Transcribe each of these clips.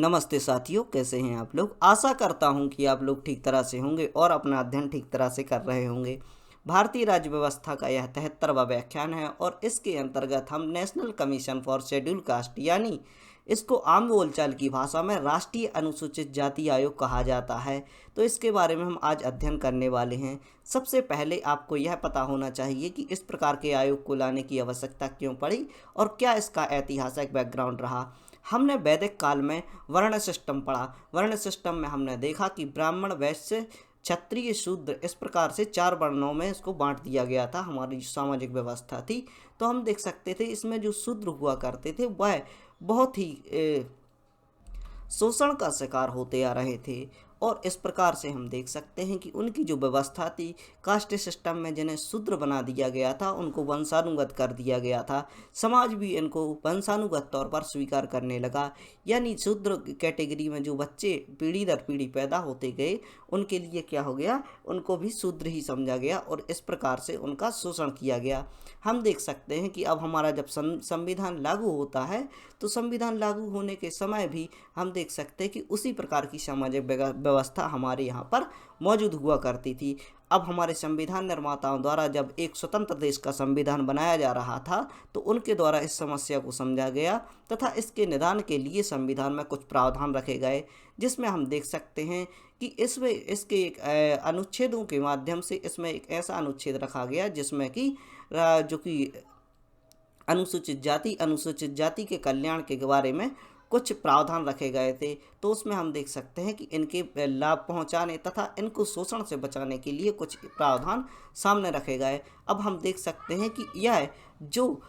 नमस्ते साथियों, कैसे हैं आप लोग। आशा करता हूं कि आप लोग ठीक तरह से होंगे और अपना अध्ययन ठीक तरह से कर रहे होंगे। भारतीय राज्य व्यवस्था का यह 73वां व्याख्यान है और इसके अंतर्गत हम national commission for schedule caste यानी इसको आम बोलचाल की भाषा में राष्ट्रीय अनुसूचित जाति आयोग कहा जाता है। तो इसके बारे में हम आज अध्ययन करने वाले हैं। सबसे पहले आपको यह पता होना चाहिए कि इस प्रकार के आयोग को लाने की आवश्यकता क्यों पड़ी और क्या इसका ऐतिहासिक बैकग्राउंड रहा। हमने वैदिक काल में वर्ण सिस्टम पढ़ा। वर्ण सिस्टम में हमने देखा कि ब्राह्मण, वैश्य, क्षत्रिय, शूद्र इस प्रकार से 4 वर्णों में इसको बांट दिया गया था। हमारी सामाजिक व्यवस्था थी। तो हम देख सकते थे इसमें जो शूद्र हुआ करते थे वह बहुत ही शोषण का शिकार होते आ रहे थे और इस प्रकार से हम देख सकते हैं कि उनकी जो व्यवस्था थी कास्ट सिस्टम में, जिन्हें शूद्र बना दिया गया था उनको वंशानुगत कर दिया गया था। समाज भी इनको वंशानुगत तौर पर स्वीकार करने लगा। यानी शूद्र कैटेगरी में जो बच्चे पीढ़ी दर पीढ़ी पैदा होते गए उनके लिए क्या हो गया, उनको भी शूद्र ही समझा गया और इस प्रकार से उनका शोषण किया गया। हम देख सकते हैं कि अब हमारा जब संविधान लागू होता है तो संविधान लागू होने के समय भी हम देख सकते हैं कि उसी प्रकार की सामाजिक व्यवस्था हमारे यहाँ पर मौजूद हुआ करती थी। अब हमारे संविधान निर्माताओं द्वारा जब एक स्वतंत्र देश का संविधान बनाया जा रहा था तो उनके द्वारा इस समस्या को समझा गया तथा इसके निदान के लिए संविधान में कुछ प्रावधान रखे गए, जिसमें हम देख सकते हैं कि इसमें इसके एक अनुच्छेदों के माध्यम से इसमें एक ऐसा अनुच्छेद रखा गया जिसमें कि जो कि अनुसूचित जाति के कल्याण के बारे में कुछ प्रावधान रखे गए थे। तो उसमें हम देख सकते हैं कि इनके लाभ पहुंचाने तथा इनको शोषण से बचाने के लिए कुछ प्रावधान सामने रखे गए। अब हम देख सकते हैं कि यह जो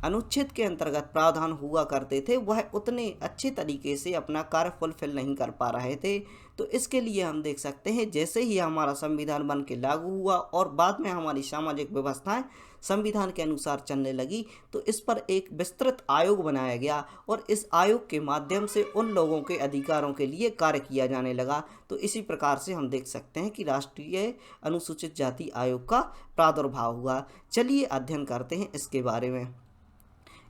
अनुच्छेद के अंतर्गत प्रावधान हुआ करते थे वह उतने अच्छे तरीके से अपना कार्य फुलफिल नहीं कर पा रहे थे। तो इसके लिए हम देख सकते हैं जैसे ही हमारा संविधान बन के लागू हुआ और बाद में हमारी सामाजिक व्यवस्थाएं संविधान के अनुसार चलने लगी तो इस पर एक विस्तृत आयोग बनाया गया और इस आयोग के माध्यम से उन लोगों के अधिकारों के लिए कार्य किया जाने लगा। तो इसी प्रकार से हम देख सकते हैं कि राष्ट्रीय अनुसूचित जाति आयोग का प्रादुर्भाव हुआ। चलिए अध्ययन करते हैं इसके बारे में।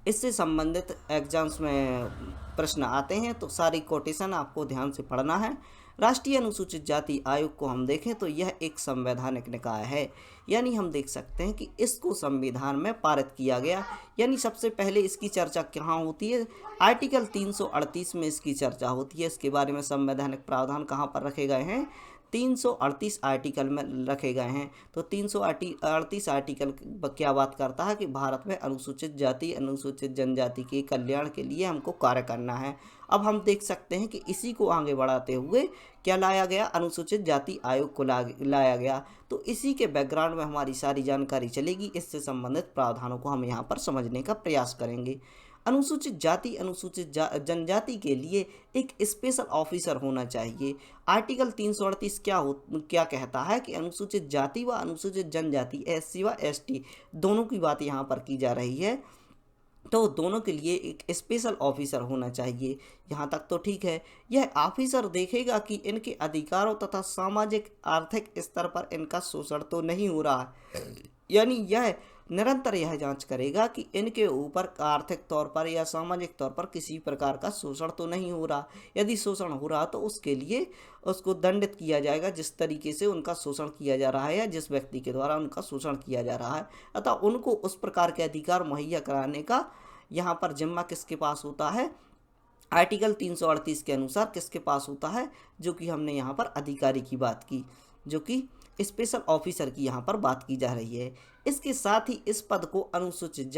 इससे संबंधित एग्जाम्स में प्रश्न आते हैं तो सारी कोटेशन आपको ध्यान से पढ़ना है। राष्ट्रीय अनुसूचित जाति आयोग को हम देखें तो यह एक संवैधानिक निकाय है। यानी हम देख सकते हैं कि इसको संविधान में पारित किया गया। यानी सबसे पहले इसकी चर्चा कहाँ होती है, आर्टिकल 338 में इसकी चर्चा होती है। इसके बारे में संवैधानिक प्रावधान कहाँ पर रखे गए हैं, 338 आर्टिकल में रखे गए हैं। तो 338 आर्टिकल क्या बात करता है कि भारत में अनुसूचित जाति अनुसूचित जनजाति के कल्याण के लिए हमको कार्य करना है। अब हम देख सकते हैं कि इसी को आगे बढ़ाते हुए क्या लाया गया, अनुसूचित जाति आयोग को लाया गया। तो इसी के बैकग्राउंड में हमारी सारी जानकारी चलेगी। इससे संबंधित प्रावधानों को हम यहाँ पर समझने का प्रयास करेंगे। अनुसूचित जाति अनुसूचित जनजाति के लिए एक स्पेशल ऑफिसर होना चाहिए। आर्टिकल 338 क्या कहता है कि अनुसूचित जाति व अनुसूचित जनजाति एससी व एसटी दोनों की बात यहाँ पर की जा रही है। तो दोनों के लिए एक स्पेशल ऑफिसर होना चाहिए। यहाँ तक तो ठीक है। यह ऑफिसर देखेगा कि इनके अधिकारों तथा सामाजिक आर्थिक स्तर पर इनका शोषण तो नहीं हो रहा है। यानी यह निरंतर यह जांच करेगा कि इनके ऊपर आर्थिक तौर पर या सामाजिक तौर पर किसी प्रकार का शोषण तो नहीं हो रहा। यदि शोषण हो रहा तो उसके लिए उसको दंडित किया जाएगा, जिस तरीके से उनका शोषण किया जा रहा है या जिस व्यक्ति के द्वारा उनका शोषण किया जा रहा है। अतः उनको उस प्रकार के अधिकार मुहैया कराने का यहाँ पर जिम्मा किसके पास होता है, आर्टिकल 338 के अनुसार किसके पास होता है, जो कि हमने यहाँ पर अधिकारी की बात की, जो कि स्पेशल ऑफिसर की यहाँ पर बात की जा रही है। इसके साथ ही इस पद को अनुसूचित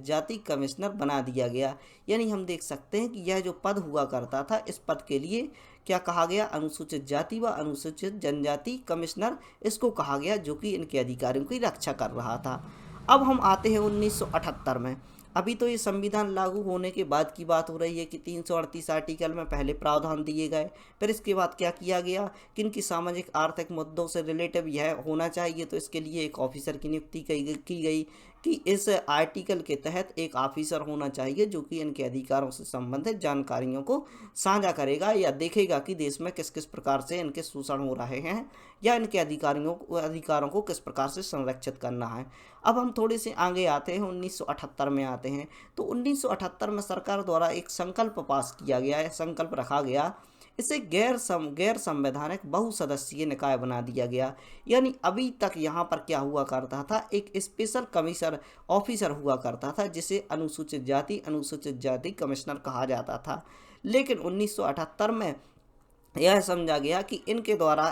जाति कमिश्नर बना दिया गया। यानी हम देख सकते हैं कि यह जो पद हुआ करता था इस पद के लिए क्या कहा गया, अनुसूचित जाति व अनुसूचित जनजाति कमिश्नर इसको कहा गया, जो कि इनके अधिकारियों की रक्षा कर रहा था। अब हम आते हैं 1978 में। अभी तो ये संविधान लागू होने के बाद की बात हो रही है कि 338 आर्टिकल में पहले प्रावधान दिए गए, फिर इसके बाद क्या किया गया कि इनकी सामाजिक आर्थिक मुद्दों से रिलेटिव यह होना चाहिए। तो इसके लिए एक ऑफिसर की नियुक्ति की गई। कि इस आर्टिकल के तहत एक ऑफिसर होना चाहिए जो कि इनके अधिकारों से संबंधित जानकारियों को साझा करेगा या देखेगा कि देश में किस किस प्रकार से इनके शोषण हो रहे हैं या इनके अधिकारों को किस प्रकार से संरक्षित करना है। अब हम थोड़े से आगे आते हैं, 1978 में आते हैं। तो 1978 में सरकार द्वारा एक संकल्प पास किया गया है, संकल्प रखा गया, इसे गैर संवैधानिक बहुसदस्यीय निकाय बना दिया गया। यानी अभी तक यहाँ पर क्या हुआ करता था, एक स्पेशल कमीशनर ऑफिसर हुआ करता था जिसे अनुसूचित जाति कमिश्नर कहा जाता था। लेकिन 1978 में यह समझा गया कि इनके द्वारा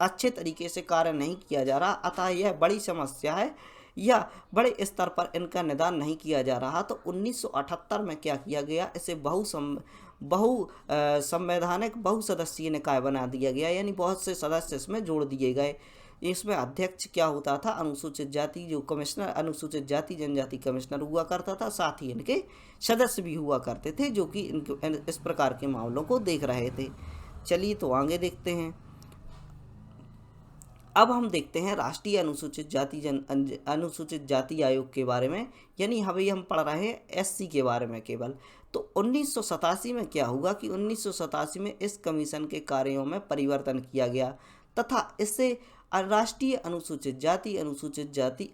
अच्छे तरीके से कार्य नहीं किया जा रहा, अतः यह बड़ी समस्या है या बड़े स्तर पर इनका निदान नहीं किया जा रहा। तो 1978 में क्या किया गया, इसे संवैधानिक बहुसदस्यीय निकाय बना दिया गया, यानी बहुत से सदस्य इसमें जोड़ दिए गए। इसमें अध्यक्ष क्या होता था, अनुसूचित जाति जो कमिश्नर, अनुसूचित जाति जनजाति कमिश्नर हुआ करता था, साथ ही इनके सदस्य भी हुआ करते थे जो कि इनके इस प्रकार के मामलों को देख रहे थे। चलिए तो आगे देखते हैं। अब हम देखते हैं राष्ट्रीय अनुसूचित जाति आयोग के बारे में, यानी अभी हम पढ़ रहे हैं एससी के बारे में केवल। तो 1987 में क्या हुआ कि 1987 में इस कमीशन के कार्यों में परिवर्तन किया गया तथा इसे राष्ट्रीय अनुसूचित जाति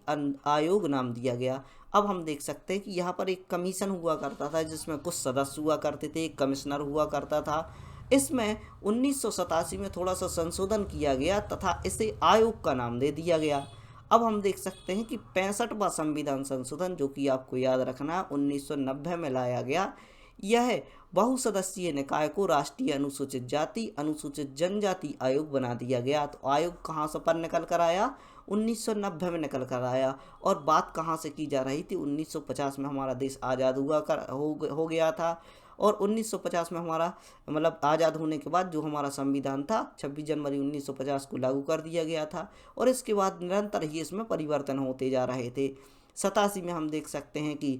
आयोग नाम दिया गया। अब हम देख सकते हैं कि यहाँ पर एक कमीशन हुआ करता था जिसमें कुछ सदस्य हुआ करते थे, एक कमिश्नर हुआ करता था। इसमें 1987 में थोड़ा सा संशोधन किया गया तथा इसे आयोग का नाम दे दिया गया। अब हम देख सकते हैं कि 65वां संविधान संशोधन, जो कि आपको याद रखना 1990 में लाया गया, यह बहुसदस्यीय निकाय को राष्ट्रीय अनुसूचित जनजाति आयोग बना दिया गया। तो आयोग कहाँ से पर निकल कर आया, 1990 में निकल कर आया। और बात कहाँ से की जा रही थी, 1950 में हमारा देश आज़ाद हो गया था और 1950 में हमारा मतलब आज़ाद होने के बाद जो हमारा संविधान था 26 जनवरी 1950 को लागू कर दिया गया था और इसके बाद निरंतर ही इसमें परिवर्तन होते जा रहे थे। 87 में हम देख सकते हैं कि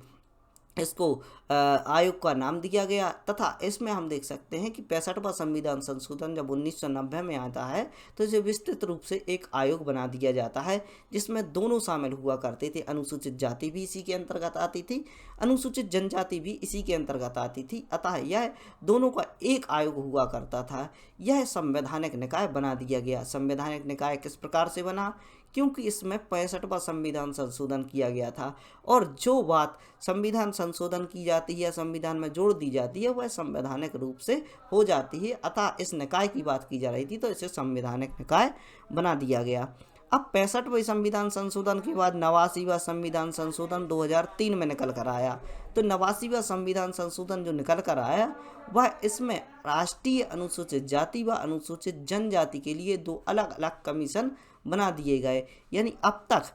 इसको आयोग का नाम दिया गया तथा इसमें हम देख सकते हैं कि 65वां संविधान संशोधन जब 1990 में आता है तो इसे विस्तृत रूप से एक आयोग बना दिया जाता है जिसमें दोनों शामिल हुआ करते थे। अनुसूचित जाति भी इसी के अंतर्गत आती थी, अनुसूचित जनजाति भी इसी के अंतर्गत आती थी, अतः यह दोनों का एक आयोग हुआ करता था। यह संवैधानिक निकाय बना दिया गया। संवैधानिक निकाय किस प्रकार से बना, क्योंकि इसमें 65वां संविधान संशोधन किया गया था और जो बात संविधान संशोधन की जाती है या संविधान में जोड़ दी जाती है वह संवैधानिक रूप से हो जाती है, अतः इस निकाय की बात की जा रही थी तो इसे संवैधानिक निकाय बना दिया गया। अब 65वें संविधान संशोधन के बाद 89वां संविधान संशोधन 2003 में निकल कर आया। तो 89वां संविधान संशोधन जो निकल कर आया वह इसमें राष्ट्रीय अनुसूचित जाति व अनुसूचित जनजाति के लिए दो अलग अलग कमीशन बना दिए गए। यानी अब तक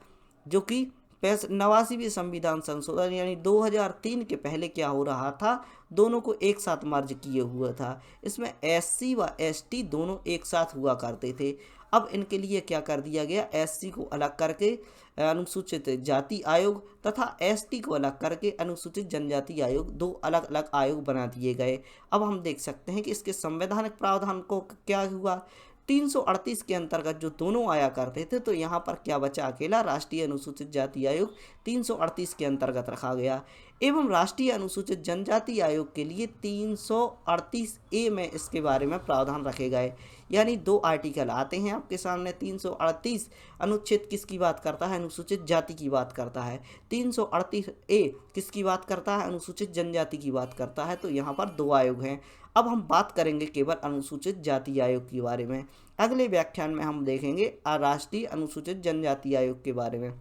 जो कि 89वें संविधान संशोधन यानी 2003 के पहले क्या हो रहा था, दोनों को एक साथ मर्ज किए हुआ था। इसमें एससी व एसटी दोनों एक साथ हुआ करते थे। अब इनके लिए क्या कर दिया गया, एससी को अलग करके अनुसूचित जाति आयोग तथा एसटी को अलग करके अनुसूचित जनजाति आयोग, दो अलग अलग आयोग बना दिए गए। अब हम देख सकते हैं कि इसके संवैधानिक प्रावधान को क्या हुआ, 338 के अंतर्गत जो दोनों आया करते थे तो यहाँ पर क्या बचा, अकेला राष्ट्रीय अनुसूचित जाति आयोग 338 के अंतर्गत रखा गया एवं राष्ट्रीय अनुसूचित जनजाति आयोग के लिए 338A में इसके बारे में प्रावधान रखे गए। यानी दो आर्टिकल आते हैं आपके सामने। 338 अनुच्छेद किसकी बात करता है, अनुसूचित जाति की बात करता है। 338A किसकी बात करता है, अनुसूचित जनजाति की बात करता है। तो यहाँ पर दो आयोग हैं। अब हम बात करेंगे केवल अनुसूचित जाति आयोग के बारे में। अगले व्याख्यान में हम देखेंगे राष्ट्रीय अनुसूचित जनजाति आयोग के बारे में।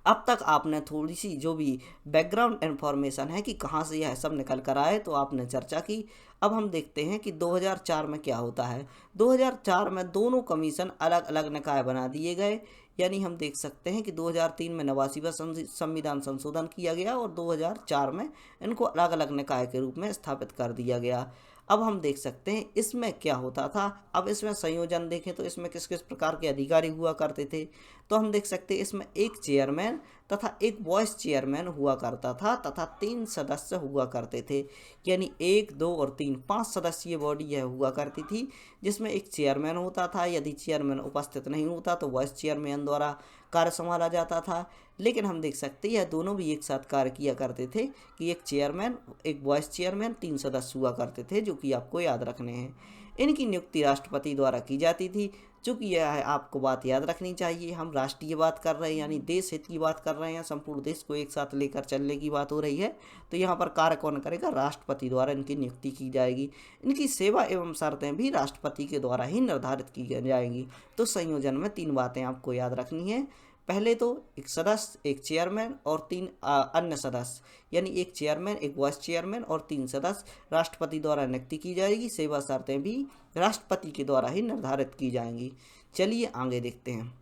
अब तक आपने थोड़ी सी जो भी बैकग्राउंड इन्फॉर्मेशन है कि कहाँ से यह सब निकल कर आए तो आपने चर्चा की। अब हम देखते हैं कि 2004 में क्या होता है। 2004 में दोनों कमीशन अलग अलग निकाय बना दिए गए। यानी हम देख सकते हैं कि 2003 में 89वां संविधान संशोधन किया गया और 2004 में इनको अलग अलग निकाय के रूप में स्थापित कर दिया गया। अब हम देख सकते हैं इसमें क्या होता था। अब इसमें संयोजन देखें तो इसमें किस किस प्रकार के अधिकारी हुआ करते थे, तो हम देख सकते हैं इसमें एक चेयरमैन तथा एक वाइस चेयरमैन हुआ करता था तथा 3 सदस्य हुआ करते थे। यानी 1, 2 और 3 5 सदस्यीय बॉडी यह हुआ करती थी जिसमें एक चेयरमैन होता था। यदि चेयरमैन उपस्थित नहीं होता तो वाइस चेयरमैन द्वारा कार्य संभाला जाता था। लेकिन हम देख सकते हैं यह दोनों भी एक साथ कार्य किया करते थे कि एक चेयरमैन, एक वाइस चेयरमैन, 3 सदस्य हुआ करते थे, जो कि आपको याद रखने हैं। इनकी नियुक्ति राष्ट्रपति द्वारा की जाती थी। चूँकि यह आपको बात याद रखनी चाहिए, हम राष्ट्रीय बात कर रहे हैं, यानी देश हित की बात कर रहे हैं, संपूर्ण देश को एक साथ लेकर चलने की बात हो रही है। तो यहाँ पर कार्य कौन करेगा? राष्ट्रपति द्वारा इनकी नियुक्ति की जाएगी। इनकी सेवा एवं शर्तें भी राष्ट्रपति के द्वारा ही निर्धारित की जाएंगी। तो संयोजन में 3 बातें आपको याद रखनी है। पहले तो एक सदस्य, एक चेयरमैन और 3 अन्य सदस्य, यानी एक चेयरमैन, एक वाइस चेयरमैन और 3 सदस्य राष्ट्रपति द्वारा नियुक्ति की जाएगी। सेवा शर्तें भी राष्ट्रपति के द्वारा ही निर्धारित की जाएंगी। चलिए आगे देखते हैं।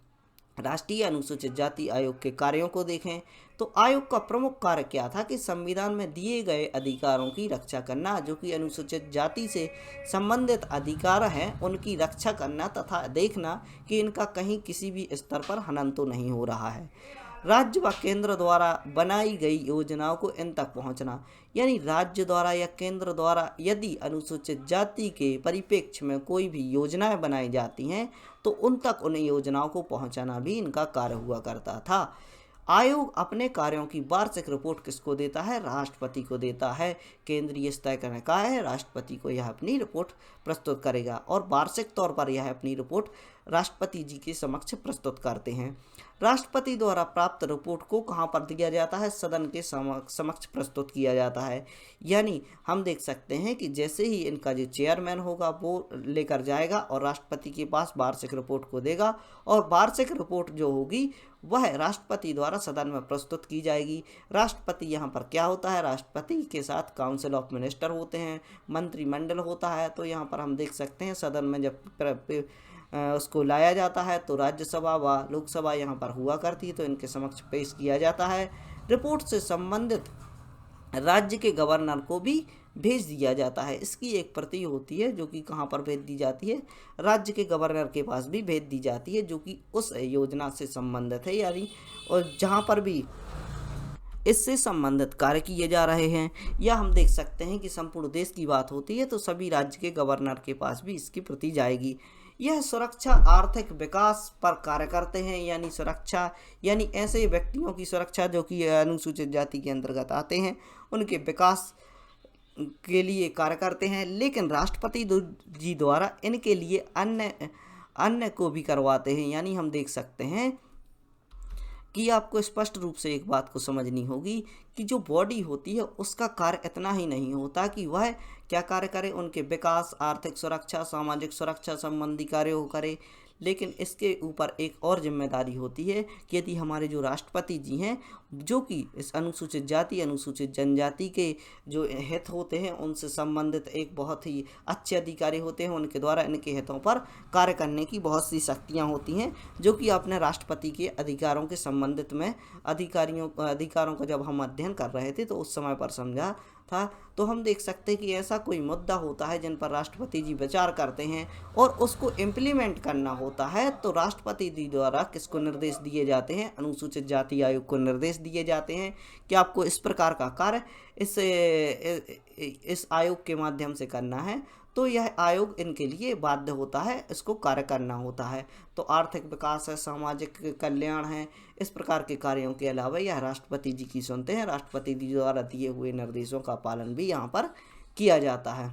राष्ट्रीय अनुसूचित जाति आयोग के कार्यों को देखें तो आयोग का प्रमुख कार्य क्या था कि संविधान में दिए गए अधिकारों की रक्षा करना, जो कि अनुसूचित जाति से संबंधित अधिकार हैं उनकी रक्षा करना तथा देखना कि इनका कहीं किसी भी स्तर पर हनन तो नहीं हो रहा है। राज्य व केंद्र द्वारा बनाई गई योजनाओं को इन तक पहुंचना, यानी राज्य द्वारा या केंद्र द्वारा यदि अनुसूचित जाति के परिप्रेक्ष्य में कोई भी योजनाएं बनाई जाती हैं तो उन तक उन योजनाओं को पहुंचाना भी इनका कार्य हुआ करता था। आयोग अपने कार्यों की वार्षिक रिपोर्ट किसको देता है? राष्ट्रपति को देता है। केंद्रीय स्तर का कहा है राष्ट्रपति को यह अपनी रिपोर्ट प्रस्तुत करेगा और वार्षिक तौर पर यह अपनी रिपोर्ट राष्ट्रपति जी के समक्ष प्रस्तुत करते हैं। राष्ट्रपति द्वारा प्राप्त रिपोर्ट को कहाँ पर दिया जाता है? सदन के समक्ष प्रस्तुत किया जाता है। यानी हम देख सकते हैं कि जैसे ही इनका जो चेयरमैन होगा वो लेकर जाएगा और राष्ट्रपति के पास वार्षिक रिपोर्ट को देगा और वार्षिक रिपोर्ट जो होगी वह राष्ट्रपति द्वारा सदन में प्रस्तुत की जाएगी। राष्ट्रपति यहाँ पर क्या होता है? राष्ट्रपति के साथ काउंसिल ऑफ मिनिस्टर होते हैं, मंत्रिमंडल होता है। तो यहाँ पर हम देख सकते हैं सदन में जब उसको लाया जाता है तो राज्यसभा व लोकसभा यहाँ पर हुआ करती है, तो इनके समक्ष पेश किया जाता है। रिपोर्ट से संबंधित राज्य के गवर्नर को भी भेज दिया जाता है। इसकी एक प्रति होती है जो कि कहाँ पर भेज दी जाती है? राज्य के गवर्नर के पास भी भेज दी जाती है, जो कि उस योजना से संबंधित है, यानी और जहाँ पर भी इससे संबंधित कार्य किए जा रहे हैं। या हम देख सकते हैं कि संपूर्ण देश की बात होती है तो सभी राज्य के गवर्नर के पास भी इसकी प्रति जाएगी। यह सुरक्षा, आर्थिक विकास पर कार्य करते हैं, यानी सुरक्षा, यानी ऐसे व्यक्तियों की सुरक्षा जो कि अनुसूचित जाति के अंतर्गत आते हैं, उनके विकास के लिए कार्य करते हैं। लेकिन राष्ट्रपति जी द्वारा इनके लिए अन्य को भी करवाते हैं। यानी हम देख सकते हैं कि आपको स्पष्ट रूप से एक बात को समझनी होगी कि जो बॉडी होती है उसका कार्य इतना ही नहीं होता कि वह क्या कार्य करे, उनके विकास, आर्थिक सुरक्षा, सामाजिक सुरक्षा संबंधी कार्य को करे, लेकिन इसके ऊपर एक और जिम्मेदारी होती है कि यदि हमारे जो राष्ट्रपति जी हैं जो कि इस अनुसूचित जाति, अनुसूचित जनजाति के जो हित होते हैं उनसे संबंधित एक बहुत ही अच्छे अधिकारी होते हैं, उनके द्वारा इनके हितों पर कार्य करने की बहुत सी शक्तियां होती हैं, जो कि अपने राष्ट्रपति के अधिकारों के संबंधित में अधिकारों का जब हम अध्ययन कर रहे थे तो उस समय पर समझा था। तो हम देख सकते हैं कि ऐसा कोई मुद्दा होता है जिन पर राष्ट्रपति जी विचार करते हैं और उसको इम्प्लीमेंट करना होता है, तो राष्ट्रपति जी द्वारा किसको निर्देश दिए जाते हैं? अनुसूचित जाति आयोग को निर्देश दिए जाते हैं कि आपको इस प्रकार का कार्य इस आयोग के माध्यम से करना है। तो यह आयोग इनके लिए बाध्य होता है, इसको कार्य करना होता है। तो आर्थिक विकास है, सामाजिक कल्याण है, इस प्रकार के कार्यों के अलावा यह राष्ट्रपति जी की सुनते हैं। राष्ट्रपति जी द्वारा दिए हुए निर्देशों का पालन भी यहाँ पर किया जाता है।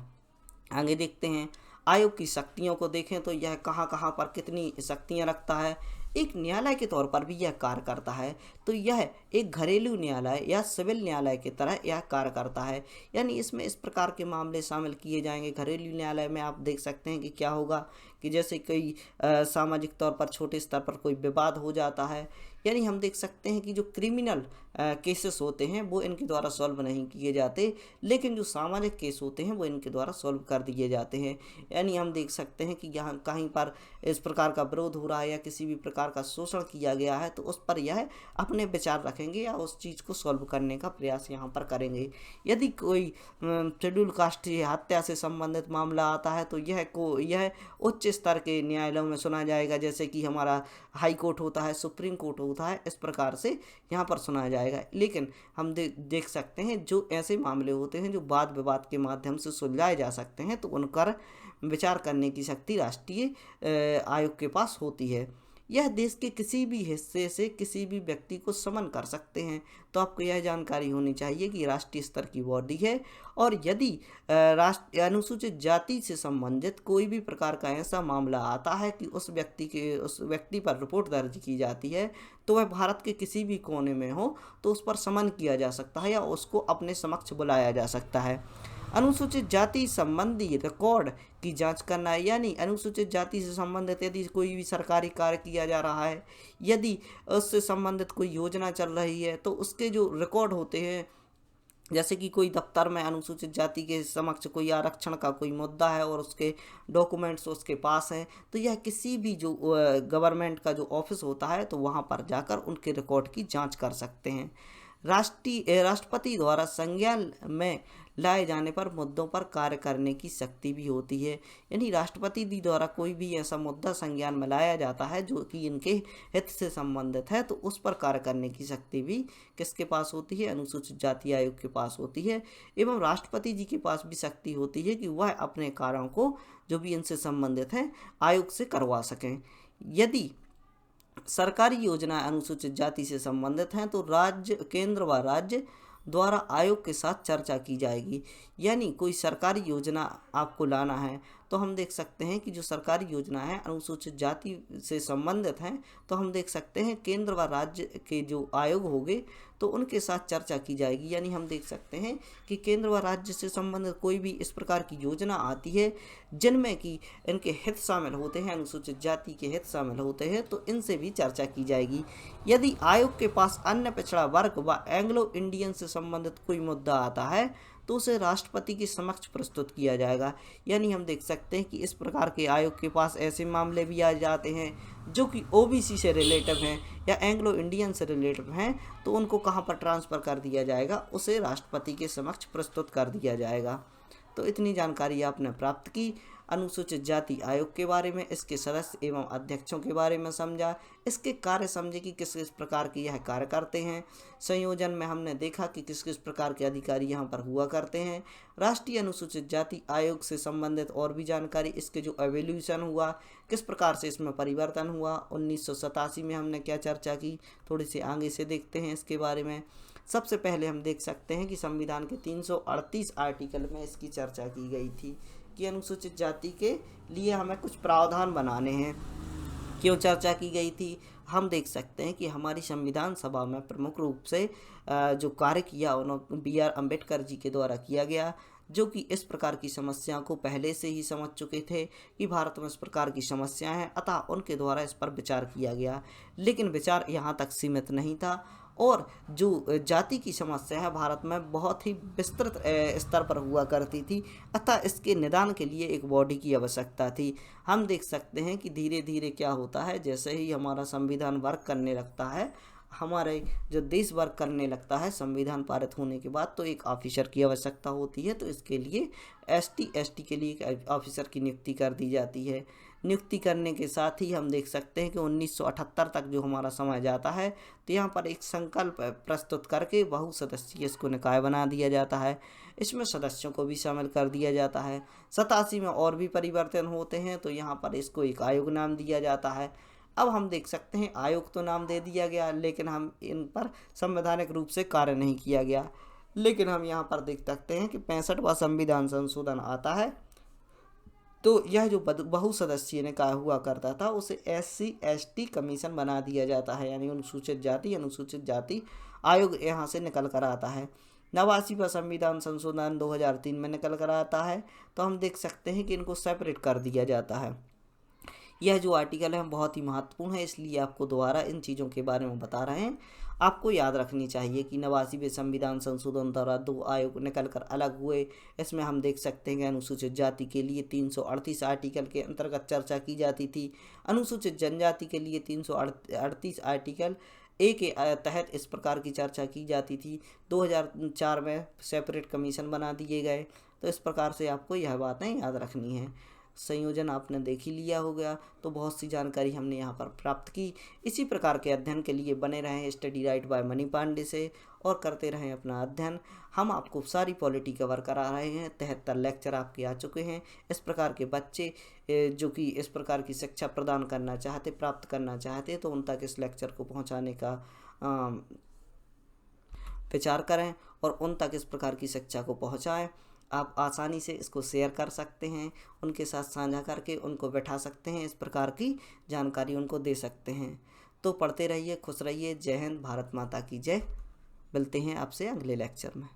आगे देखते हैं आयोग की शक्तियों को देखें तो यह कहाँ कहाँ पर कितनी शक्तियाँ रखता है। एक न्यायालय के तौर पर भी यह कार्य करता है, तो यह एक घरेलू न्यायालय या सिविल न्यायालय की तरह यह कार्य करता है। यानी इसमें इस प्रकार के मामले शामिल किए जाएंगे। घरेलू न्यायालय में आप देख सकते हैं कि क्या होगा कि जैसे कोई सामाजिक तौर पर छोटे स्तर पर कोई विवाद हो जाता है, यानी हम देख सकते हैं कि जो क्रिमिनल केसेस होते हैं वो इनके द्वारा सॉल्व नहीं किए जाते, लेकिन जो सामाजिक केस होते हैं वो इनके द्वारा सॉल्व कर दिए जाते हैं। यानी हम देख सकते हैं कि यहाँ कहीं पर इस प्रकार का विरोध हो रहा है या किसी भी प्रकार का शोषण किया गया है तो उस पर यह अपने विचार रखेंगे या उस चीज़ को सॉल्व करने का प्रयास यहाँ पर करेंगे। यदि कोई शेड्यूल कास्ट की हत्या से संबंधित मामला आता है तो यह उच्च स्तर के न्यायालयों में सुना जाएगा, जैसे कि हमारा हाई कोर्ट होता है, सुप्रीम कोर्ट होता है, इस प्रकार से यहाँ पर सुना जाएगा। लेकिन हम देख सकते हैं जो ऐसे मामले होते हैं जो वाद विवाद के माध्यम से सुलझाए जा सकते हैं तो उन पर विचार करने की शक्ति राष्ट्रीय आयोग के पास होती है। यह देश के किसी भी हिस्से से किसी भी व्यक्ति को समन कर सकते हैं। तो आपको यह जानकारी होनी चाहिए कि राष्ट्रीय स्तर की बॉडी है, और यदि राष्ट्र अनुसूचित जाति से संबंधित कोई भी प्रकार का ऐसा मामला आता है कि उस व्यक्ति पर रिपोर्ट दर्ज की जाती है, तो वह भारत के किसी भी कोने में हो तो उस पर समन किया जा सकता है या उसको अपने समक्ष बुलाया जा सकता है। अनुसूचित जाति संबंधी रिकॉर्ड की जांच करना है, यानी अनुसूचित जाति से संबंधित यदि कोई भी सरकारी कार्य किया जा रहा है, यदि उससे संबंधित कोई योजना चल रही है, तो उसके जो रिकॉर्ड होते हैं, जैसे कि कोई दफ्तर में अनुसूचित जाति के समक्ष कोई आरक्षण का कोई मुद्दा है और उसके डॉक्यूमेंट्स उसके पास हैं, तो यह किसी भी जो गवर्नमेंट का जो ऑफिस होता है तो वहाँ पर जाकर उनके रिकॉर्ड की जांच कर सकते हैं। राष्ट्रपति द्वारा संज्ञान में लाए जाने पर मुद्दों पर कार्य करने की शक्ति भी होती है, यानी राष्ट्रपति जी द्वारा कोई भी ऐसा मुद्दा संज्ञान में लाया जाता है जो कि इनके हित से संबंधित है, तो उस पर कार्य करने की शक्ति भी किसके पास होती है? अनुसूचित जाति आयोग के पास होती है। एवं राष्ट्रपति जी के पास भी शक्ति होती है कि वह अपने कार्यों को जो भी इनसे संबंधित हैं आयोग से करवा सकें। यदि सरकारी योजना अनुसूचित जाति से संबंधित हैं तो केंद्र व राज्य द्वारा आयोग के साथ चर्चा की जाएगी। यानी कोई सरकारी योजना आपको लाना है तो हम देख सकते हैं कि जो सरकारी योजना है अनुसूचित जाति से संबंधित हैं, तो हम देख सकते हैं केंद्र व राज्य के जो आयोग होंगे तो उनके साथ चर्चा की जाएगी। यानी हम देख सकते हैं कि केंद्र व राज्य से संबंधित कोई भी इस प्रकार की योजना आती है जिनमें कि इनके हित शामिल होते हैं, अनुसूचित जाति के हित शामिल होते हैं, तो इनसे भी चर्चा की जाएगी। यदि आयोग के पास अन्य पिछड़ा वर्ग व एंग्लो इंडियन से संबंधित कोई मुद्दा आता है तो उसे राष्ट्रपति के समक्ष प्रस्तुत किया जाएगा। यानी हम देख सकते हैं कि इस प्रकार के आयोग के पास ऐसे मामले भी आ जाते हैं जो कि ओबीसी से रिलेटिव हैं या एंग्लो इंडियन से रिलेटिव हैं, तो उनको कहाँ पर ट्रांसफ़र कर दिया जाएगा? उसे राष्ट्रपति के समक्ष प्रस्तुत कर दिया जाएगा। तो इतनी जानकारी आपने प्राप्त की अनुसूचित जाति आयोग के बारे में, इसके सदस्य एवं अध्यक्षों के बारे में समझा, इसके कार्य समझे कि किस किस प्रकार के यह कार्य करते हैं। संयोजन में हमने देखा कि किस किस प्रकार के अधिकारी यहाँ पर हुआ करते हैं। राष्ट्रीय अनुसूचित जाति आयोग से संबंधित और भी जानकारी, इसके जो एवोल्यूशन हुआ, किस प्रकार से इसमें परिवर्तन हुआ, 1987 में हमने क्या चर्चा की, थोड़ी सी आगे से देखते हैं इसके बारे में। सबसे पहले हम देख सकते हैं कि संविधान के 338 आर्टिकल में इसकी चर्चा की गई थी कि अनुसूचित जाति के लिए हमें कुछ प्रावधान बनाने हैं। क्यों चर्चा की गई थी? हम देख सकते हैं कि हमारी संविधान सभा में प्रमुख रूप से जो कार्य किया उन्होंने BR अम्बेडकर जी के द्वारा किया गया, जो कि इस प्रकार की समस्या को पहले से ही समझ चुके थे कि भारत में इस प्रकार की समस्याएं हैं, अतः उनके द्वारा इस पर विचार किया गया। लेकिन विचार यहाँ तक सीमित नहीं था और जो जाति की समस्या है भारत में बहुत ही विस्तृत स्तर पर हुआ करती थी, अतः इसके निदान के लिए एक बॉडी की आवश्यकता थी। हम देख सकते हैं कि धीरे धीरे क्या होता है, जैसे ही हमारा संविधान वर्क करने लगता है, हमारे जो देश वर्क करने लगता है संविधान पारित होने के बाद, तो एक ऑफिसर की आवश्यकता होती है। तो इसके लिए ST के लिए एक ऑफिसर की नियुक्ति कर दी जाती है। नियुक्ति करने के साथ ही हम देख सकते हैं कि 1978 तक जो हमारा समय जाता है, तो यहाँ पर एक संकल्प प्रस्तुत करके बहुसदस्यीय इसको निकाय बना दिया जाता है। इसमें सदस्यों को भी शामिल कर दिया जाता है। 87 में और भी परिवर्तन होते हैं, तो यहाँ पर इसको एक आयोग नाम दिया जाता है। अब हम देख सकते हैं आयोग तो नाम दे दिया गया, लेकिन हम इन पर संवैधानिक रूप से कार्य नहीं किया गया। लेकिन हम यहाँ पर देख सकते हैं कि 65वां संविधान संशोधन आता है, तो यह जो बहुसदस्यीय निकाय हुआ करता था उसे SC/ST कमीशन बना दिया जाता है, यानी अनुसूचित जाति आयोग यहाँ से निकल कर आता है। 89वां संविधान संशोधन 2003 में निकल कर आता है, तो हम देख सकते हैं कि इनको सेपरेट कर दिया जाता है। यह जो आर्टिकल है बहुत ही महत्वपूर्ण है, इसलिए आपको दोबारा इन चीज़ों के बारे में बता रहे हैं। आपको याद रखनी चाहिए कि 89वें संविधान संशोधन द्वारा 2 आयोग निकल कर अलग हुए। इसमें हम देख सकते हैं कि अनुसूचित जाति के लिए 338 आर्टिकल के अंतर्गत चर्चा की जाती थी। अनुसूचित जनजाति के लिए 338 आर्टिकल A के तहत इस प्रकार की चर्चा की जाती थी। 2004 में सेपरेट कमीशन बना दिए गए। तो इस प्रकार से आपको यह बातें याद रखनी है। संयोजन आपने देख ही लिया हो गया, तो बहुत सी जानकारी हमने यहाँ पर प्राप्त की। इसी प्रकार के अध्ययन के लिए बने रहें study right by Mani Pandey से, और करते रहें अपना अध्ययन। हम आपको सारी पॉलिटी कवर करा रहे हैं, 73 लेक्चर आपके आ चुके हैं। इस प्रकार के बच्चे जो कि इस प्रकार की शिक्षा प्रदान करना चाहते, प्राप्त करना चाहते, तो उन तक इस लेक्चर को पहुंचाने का विचार करें और उन तक इस प्रकार की शिक्षा को पहुंचाएं। आप आसानी से इसको शेयर कर सकते हैं, उनके साथ साझा करके उनको बैठा सकते हैं, इस प्रकार की जानकारी उनको दे सकते हैं। तो पढ़ते रहिए, खुश रहिए। जय हिंद, भारत माता की जय। मिलते हैं आपसे अगले लेक्चर में।